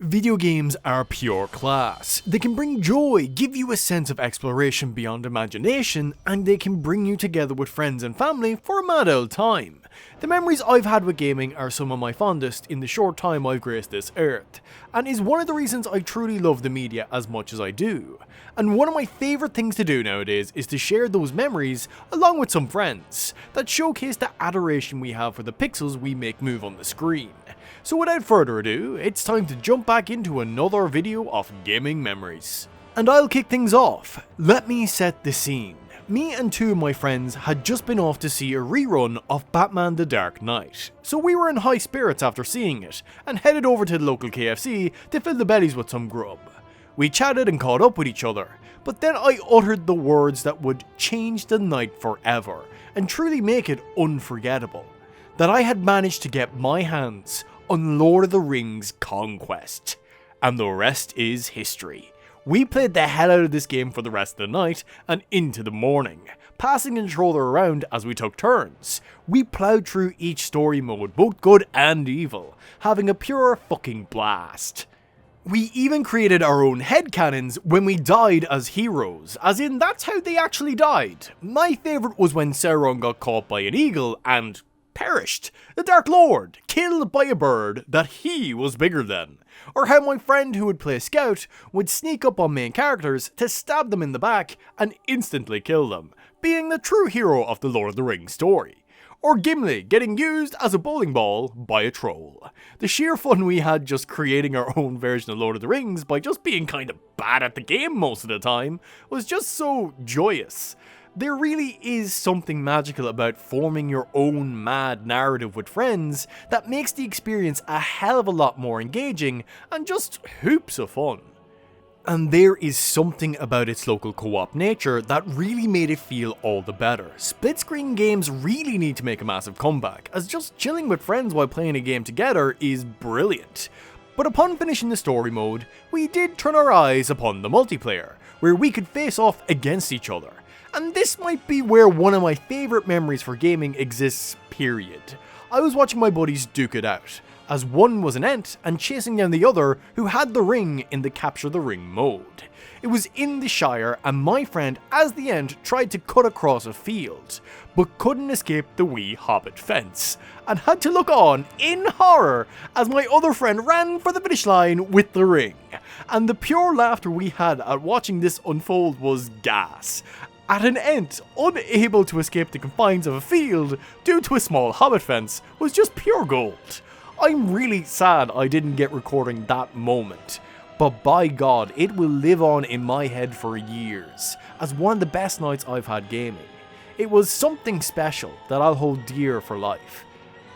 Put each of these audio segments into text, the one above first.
Video games are pure class. They can bring joy, give you a sense of exploration beyond imagination, and they can bring you together with friends and family for a mad old time. The memories I've had with gaming are some of my fondest in the short time I've graced this earth, and is one of the reasons I truly love the media as much as I do. And one of my favourite things to do nowadays is to share those memories along with some friends that showcase the adoration we have for the pixels we make move on the screen. So without further ado, it's time to jump back into another video of gaming memories. And I'll kick things off. Let me set the scene. Me and two of my friends had just been off to see a rerun of Batman The Dark Knight, so we were in high spirits after seeing it, and headed over to the local KFC to fill the bellies with some grub. We chatted and caught up with each other, but then I uttered the words that would change the night forever, and truly make it unforgettable. That I had managed to get my hands on Lord of the Rings Conquest. And the rest is history. We played the hell out of this game for the rest of the night and into the morning, passing the controller around as we took turns. We ploughed through each story mode, both good and evil, having a pure fucking blast. We even created our own headcanons when we died as heroes, as in that's how they actually died. My favourite was when Sauron got caught by an eagle and perished, the Dark Lord, killed by a bird that he was bigger than. Or how my friend who would play Scout would sneak up on main characters to stab them in the back and instantly kill them, being the true hero of the Lord of the Rings story. Or Gimli getting used as a bowling ball by a troll. The sheer fun we had just creating our own version of Lord of the Rings by just being kind of bad at the game most of the time was just so joyous. There really is something magical about forming your own mad narrative with friends that makes the experience a hell of a lot more engaging and just hoops of fun. And there is something about its local co-op nature that really made it feel all the better. Split screen games really need to make a massive comeback, as just chilling with friends while playing a game together is brilliant. But upon finishing the story mode, we did turn our eyes upon the multiplayer, where we could face off against each other. And this might be where one of my favourite memories for gaming exists, period. I was watching my buddies duke it out, as one was an Ent and chasing down the other who had the ring in the capture the ring mode. It was in the Shire and my friend as the Ent tried to cut across a field, but couldn't escape the wee hobbit fence, and had to look on in horror as my other friend ran for the finish line with the ring. And the pure laughter we had at watching this unfold was gas. At an Ent unable to escape the confines of a field due to a small hobbit fence was just pure gold. I'm really sad I didn't get recording that moment, but by God, it will live on in my head for years as one of the best nights I've had gaming. It was something special that I'll hold dear for life.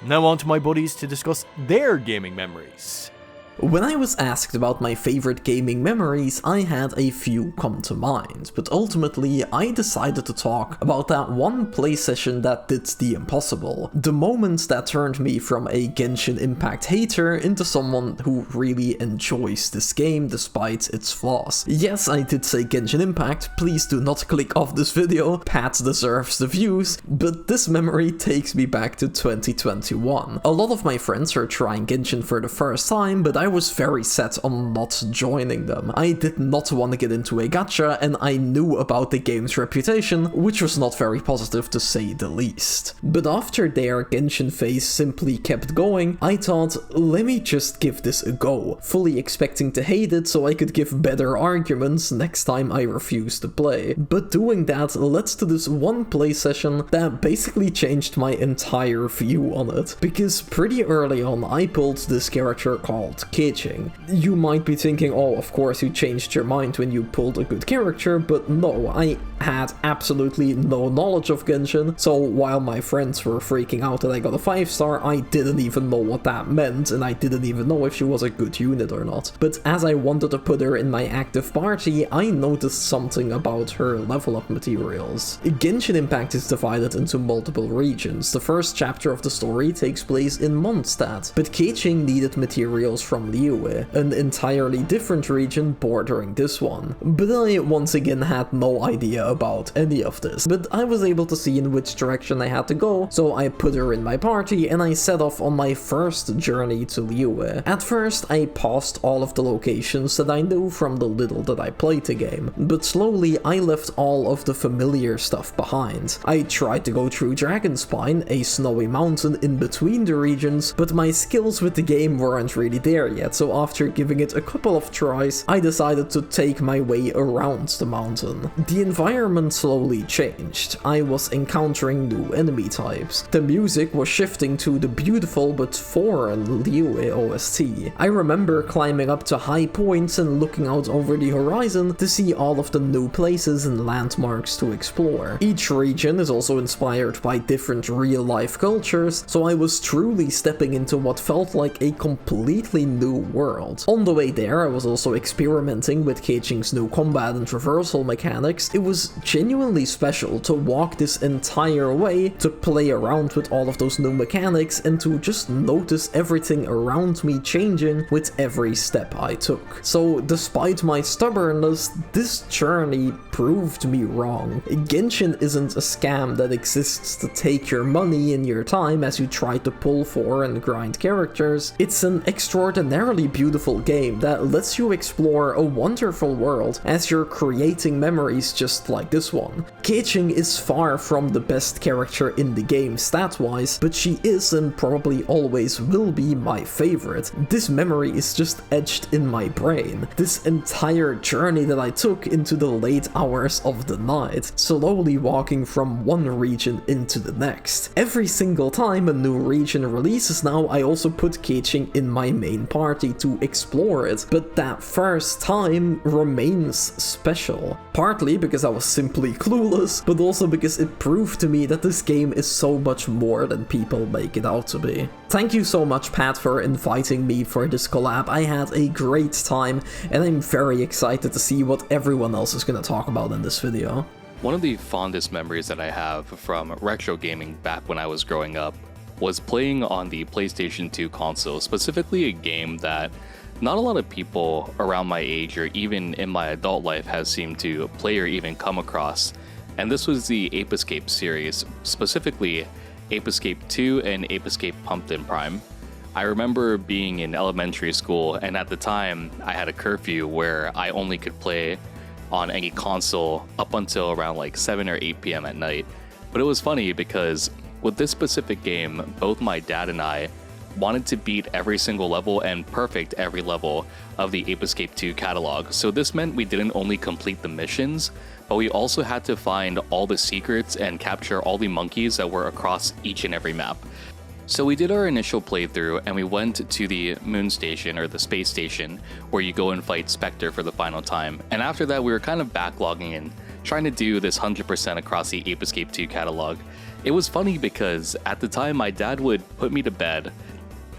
Now on to my buddies to discuss their gaming memories. When I was asked about my favorite gaming memories, I had a few come to mind, but ultimately I decided to talk about that one play session that did the impossible. The moments that turned me from a Genshin Impact hater into someone who really enjoys this game despite its flaws. Yes, I did say Genshin Impact, please do not click off this video, Pat deserves the views, but this memory takes me back to 2021. A lot of my friends are trying Genshin for the first time, but I was very set on not joining them. I did not want to get into a gacha, and I knew about the game's reputation, which was not very positive to say the least. But after their Genshin phase simply kept going, I thought, let me just give this a go, fully expecting to hate it so I could give better arguments next time I refused to play. But doing that led to this one play session that basically changed my entire view on it, because pretty early on I pulled this character called Keqing. You might be thinking, oh, of course you changed your mind when you pulled a good character, but no, I had absolutely no knowledge of Genshin, so while my friends were freaking out that I got a 5-star, I didn't even know what that meant, and I didn't even know if she was a good unit or not. But as I wanted to put her in my active party, I noticed something about her level up materials. Genshin Impact is divided into multiple regions. The first chapter of the story takes place in Mondstadt, but Keqing needed materials from from Liyue, an entirely different region bordering this one. But I once again had no idea about any of this, but I was able to see in which direction I had to go, so I put her in my party and I set off on my first journey to Liyue. At first I paused all of the locations that I knew from the little that I played the game, but slowly I left all of the familiar stuff behind. I tried to go through Dragonspine, a snowy mountain in between the regions, but my skills with the game weren't really there yet, so after giving it a couple of tries, I decided to take my way around the mountain. The environment slowly changed. I was encountering new enemy types. The music was shifting to the beautiful but foreign Liyue OST. I remember climbing up to high points and looking out over the horizon to see all of the new places and landmarks to explore. Each region is also inspired by different real-life cultures, so I was truly stepping into what felt like a completely new world. On the way there, I was also experimenting with Keqing's new combat and traversal mechanics. It was genuinely special to walk this entire way, to play around with all of those new mechanics, and to just notice everything around me changing with every step I took. So despite my stubbornness, this journey proved me wrong. Genshin isn't a scam that exists to take your money and your time as you try to pull for and grind characters. It's an extraordinarily beautiful game that lets you explore a wonderful world as you're creating memories just like this one. Keqing is far from the best character in the game stat-wise, but she is and probably always will be my favorite. This memory is just etched in my brain. This entire journey that I took into the late hours of the night, slowly walking from one region into the next. Every single time a new region releases now, I also put Keqing in my main party to explore it, but that first time remains special. Partly because I was simply clueless, but also because it proved to me that this game is so much more than people make it out to be. Thank you so much, Pat, for inviting me for this collab. I had a great time, and I'm very excited to see what everyone else is going to talk about in this video. One of the fondest memories that I have from retro gaming back when I was growing up was playing on the PlayStation 2 console, specifically a game that not a lot of people around my age or even in my adult life has seemed to play or even come across. And this was the Ape Escape series, specifically Ape Escape 2 and Ape Escape Pumpkin Prime. I remember being in elementary school, and at the time I had a curfew where I only could play on any console up until around like 7 or 8 p.m. at night. But it was funny because with this specific game, both my dad and I wanted to beat every single level and perfect every level of the Ape Escape 2 catalog. So this meant we didn't only complete the missions, but we also had to find all the secrets and capture all the monkeys that were across each and every map. So we did our initial playthrough and we went to the moon station, or the space station, where you go and fight Spectre for the final time. And after that we were kind of backlogging and trying to do this 100% across the Ape Escape 2 catalog. It was funny because at the time my dad would put me to bed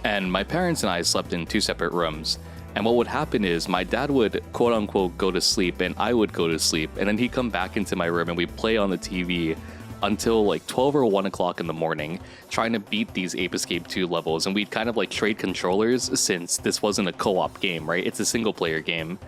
and my parents and I slept in 2 separate rooms. And what would happen is my dad would quote unquote go to sleep and I would go to sleep, and then he'd come back into my room and we'd play on the TV until like 12 or 1 o'clock in the morning trying to beat these Ape Escape 2 levels. And we'd kind of like trade controllers since this wasn't a co-op game, right? It's a single player game.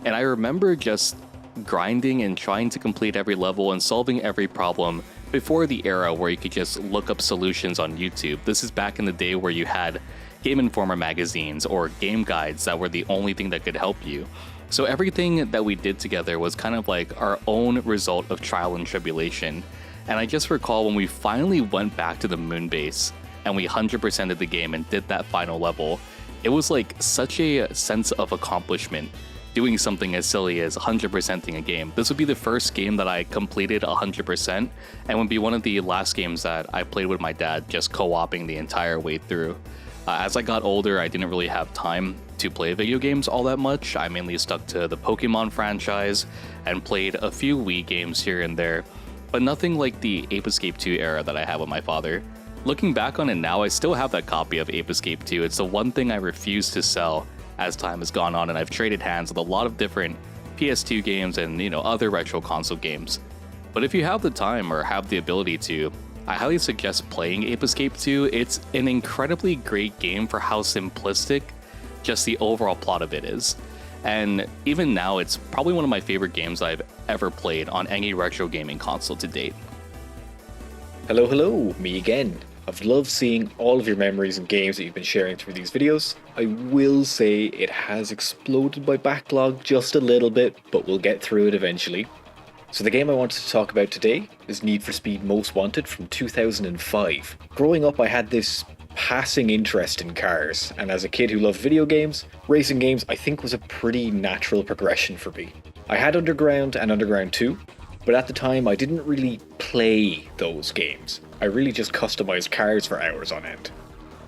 And I remember just grinding and trying to complete every level and solving every problem before the era where you could just look up solutions on YouTube. This is back in the day where you had Game Informer magazines or game guides that were the only thing that could help you. So everything that we did together was kind of like our own result of trial and tribulation. And I just recall when we finally went back to the moon base and we 100%ed the game and did that final level, it was like such a sense of accomplishment doing something as silly as 100%ing a game. This would be the first game that I completed 100% and would be one of the last games that I played with my dad, just co-oping the entire way through. As I got older, I didn't really have time to play video games all that much. I mainly stuck to the Pokemon franchise and played a few Wii games here and there, but nothing like the Ape Escape 2 era that I had with my father. Looking back on it now, I still have that copy of Ape Escape 2. It's the one thing I refuse to sell as time has gone on, and I've traded hands with a lot of different PS2 games and, other retro console games. But if you have the time or have the ability to, I highly suggest playing Ape Escape 2. It's an incredibly great game for how simplistic just the overall plot of it is. And even now, it's probably one of my favorite games I've ever played on any retro gaming console to date. Hello, me again. I've loved seeing all of your memories and games that you've been sharing through these videos. I will say it has exploded my backlog just a little bit, but we'll get through it eventually. So the game I wanted to talk about today is Need for Speed Most Wanted from 2005. Growing up, I had this passing interest in cars, and as a kid who loved video games, racing games I think was a pretty natural progression for me. I had Underground and Underground 2, but at the time I didn't really play those games. I really just customized cars for hours on end.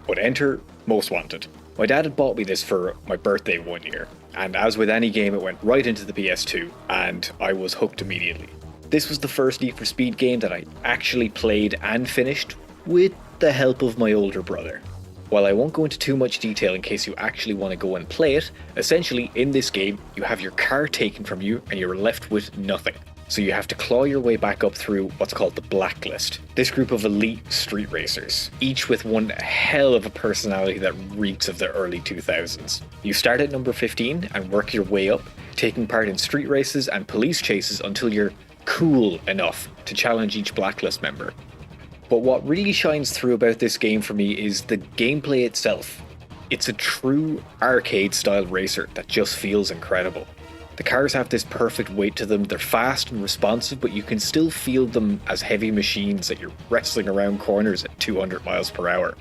But enter Most Wanted. My dad had bought me this for my birthday one year, and as with any game it went right into the PS2, and I was hooked immediately. This was the first Need for Speed game that I actually played and finished with the help of my older brother. While I won't go into too much detail in case you actually want to go and play it, essentially in this game you have your car taken from you and you're left with nothing. So you have to claw your way back up through what's called the Blacklist. This group of elite street racers, each with one hell of a personality that reeks of the early 2000s. You start at number 15 and work your way up, taking part in street races and police chases until you're cool enough to challenge each Blacklist member. But what really shines through about this game for me is the gameplay itself. It's a true arcade-style racer that just feels incredible. The cars have this perfect weight to them, they're fast and responsive, but you can still feel them as heavy machines that you're wrestling around corners at 200 miles per hour.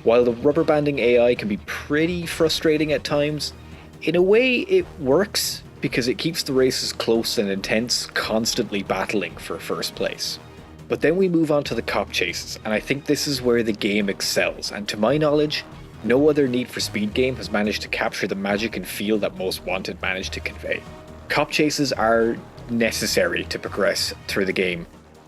While the rubber banding AI can be pretty frustrating at times, in a way it works because it keeps the races close and intense, constantly battling for first place. But then we move on to the cop chases, and I think this is where the game excels, and to my knowledge, no other Need for Speed game has managed to capture the magic and feel that Most Wanted managed to convey. Cop chases are necessary to progress through the game,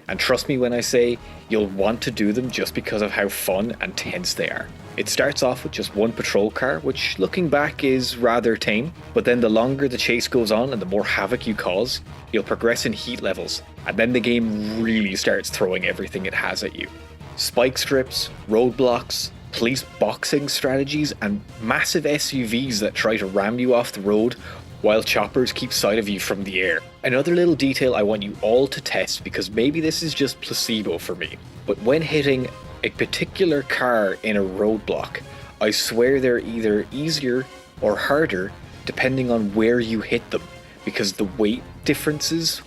and trust me when I say you'll want to do them just because of how fun and tense they are. It starts off with just one patrol car, which looking back is rather tame, but then the longer the chase goes on and the more havoc you cause, you'll progress in heat levels, and then the game really starts throwing everything it has at you. Spike strips, roadblocks, police boxing strategies, and massive SUVs that try to ram you off the road while choppers keep sight of you from the air. Another little detail I want you all to test, because maybe this is just placebo for me, but when hitting a particular car in a roadblock, I swear they're either easier or harder depending on where you hit them, because the weight differences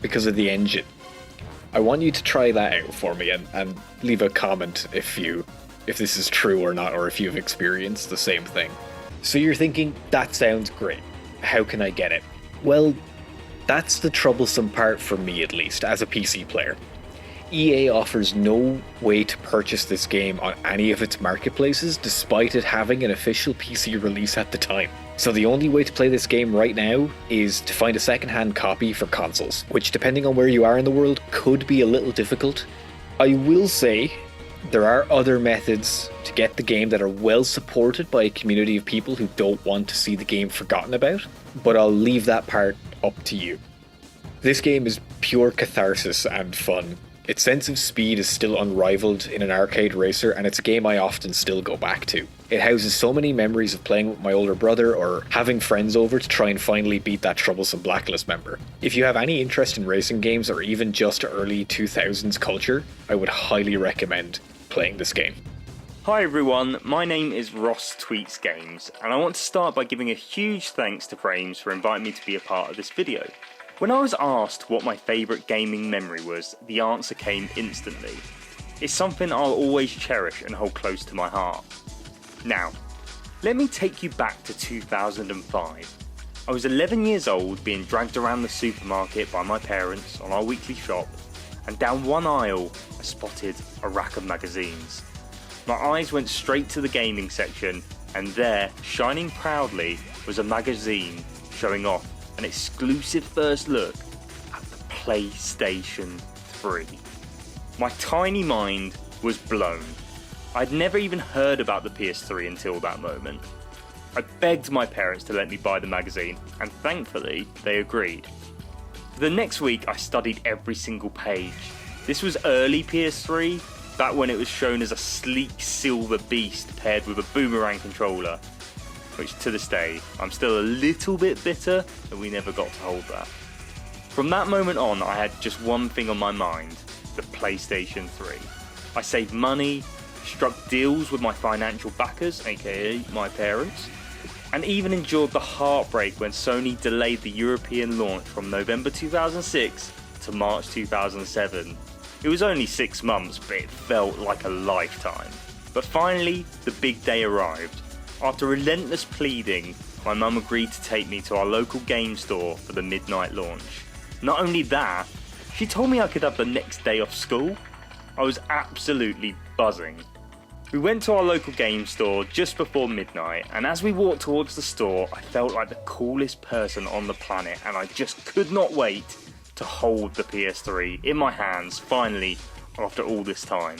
because of the engine. I want you to try that out for me and leave a comment if this is true or not, or if you've experienced the same thing. So you're thinking, that sounds great. How can I get it? Well, that's the troublesome part for me, at least, as a PC player. EA offers no way to purchase this game on any of its marketplaces, despite it having an official PC release at the time. So the only way to play this game right now is to find a second-hand copy for consoles, which depending on where you are in the world could be a little difficult. I will say there are other methods to get the game that are well supported by a community of people who don't want to see the game forgotten about, but I'll leave that part up to you. This game is pure catharsis and fun. Its sense of speed is still unrivaled in an arcade racer, and it's a game I often still go back to. It houses so many memories of playing with my older brother or having friends over to try and finally beat that troublesome Blacklist member. If you have any interest in racing games or even just early 2000s culture, I would highly recommend playing this game. Hi everyone, my name is RossTweetsGames, and I want to start by giving a huge thanks to FR&MES for inviting me to be a part of this video. When I was asked what my favourite gaming memory was, the answer came instantly. It's something I'll always cherish and hold close to my heart. Now, let me take you back to 2005. I was 11 years old, being dragged around the supermarket by my parents on our weekly shop, and down one aisle I spotted a rack of magazines. My eyes went straight to the gaming section, and there, shining proudly, was a magazine showing off an exclusive first look at the PlayStation 3. My tiny mind was blown. I'd never even heard about the PS3 until that moment. I begged my parents to let me buy the magazine, and thankfully they agreed. For the next week I studied every single page. This was early PS3, back when it was shown as a sleek silver beast paired with a boomerang controller. which to this day, I'm still a little bit bitter that we never got to hold that. From that moment on, I had just one thing on my mind, the PlayStation 3. I saved money, struck deals with my financial backers, aka my parents, and even endured the heartbreak when Sony delayed the European launch from November 2006 to March 2007. It was only 6 months, but it felt like a lifetime. But finally, the big day arrived. After relentless pleading, my mum agreed to take me to our local game store for the midnight launch. Not only that, she told me I could have the next day off school. I was absolutely buzzing. We went to our local game store just before midnight, and as we walked towards the store, I felt like the coolest person on the planet, and I just could not wait to hold the PS3 in my hands finally after all this time.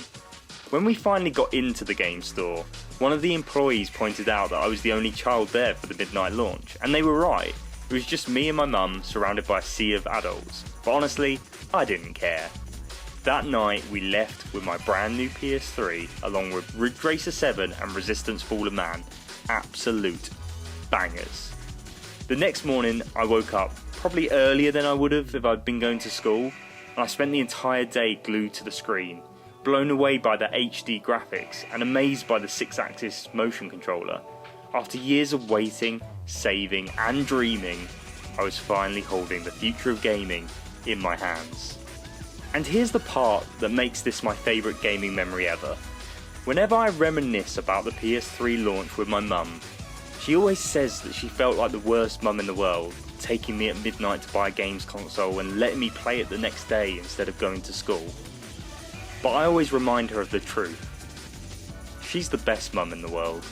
When we finally got into the game store, one of the employees pointed out that I was the only child there for the midnight launch, and they were right. It was just me and my mum surrounded by a sea of adults, but honestly, I didn't care. That night we left with my brand new PS3 along with Ridge Racer 7 and Resistance Fallen Man, absolute bangers. The next morning I woke up probably earlier than I would have if I'd been going to school, and I spent the entire day glued to the screen, blown away by the HD graphics and amazed by the 6-axis motion controller. After years of waiting, saving and dreaming, I was finally holding the future of gaming in my hands. And here's the part that makes this my favourite gaming memory ever. Whenever I reminisce about the PS3 launch with my mum, she always says that she felt like the worst mum in the world, taking me at midnight to buy a games console and letting me play it the next day instead of going to school. But I always remind her of the truth. She's the best mum in the world.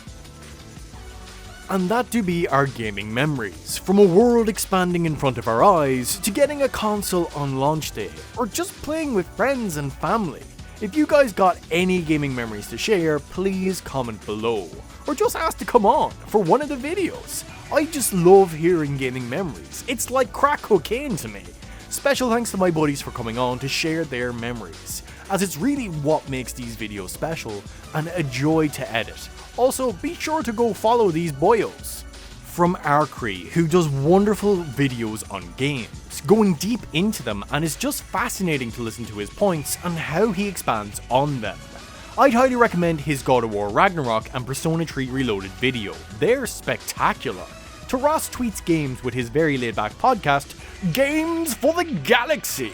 And that do be our gaming memories, from a world expanding in front of our eyes, to getting a console on launch day, or just playing with friends and family. If you guys got any gaming memories to share, please comment below, or just ask to come on for one of the videos. I just love hearing gaming memories, it's like crack cocaine to me. Special thanks to my buddies for coming on to share their memories, as it's really what makes these videos special and a joy to edit. Also, be sure to go follow these boyos. From Arkry, who does wonderful videos on games, going deep into them, and it's just fascinating to listen to his points and how he expands on them. I'd highly recommend his God of War Ragnarok and Persona 3 Reloaded video, they're spectacular. To RossTweetsGames with his very laid back podcast, Games for the Galaxy,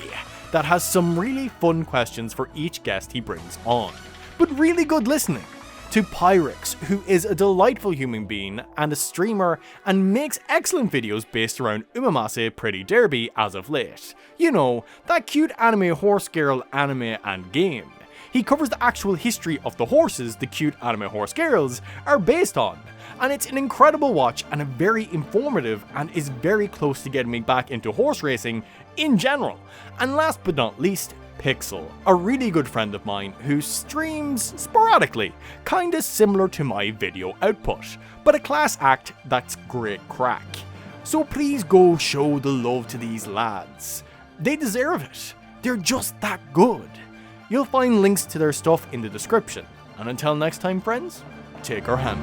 that has some really fun questions for each guest he brings on, but really good listening. To Pyrrhixz, who is a delightful human being and a streamer and makes excellent videos based around Umamase Pretty Derby as of late. You know, that cute anime horse girl anime and game. He covers the actual history of the horses the cute anime horse girls are based on, and it's an incredible watch and a very informative, and is very close to getting me back into horse racing in general. And last but not least, Pyxyll, a really good friend of mine who streams sporadically, kinda similar to my video output, but a class act that's great crack. So please go show the love to these lads. They deserve it. They're just that good. You'll find links to their stuff in the description. And until next time, friends, take our hand.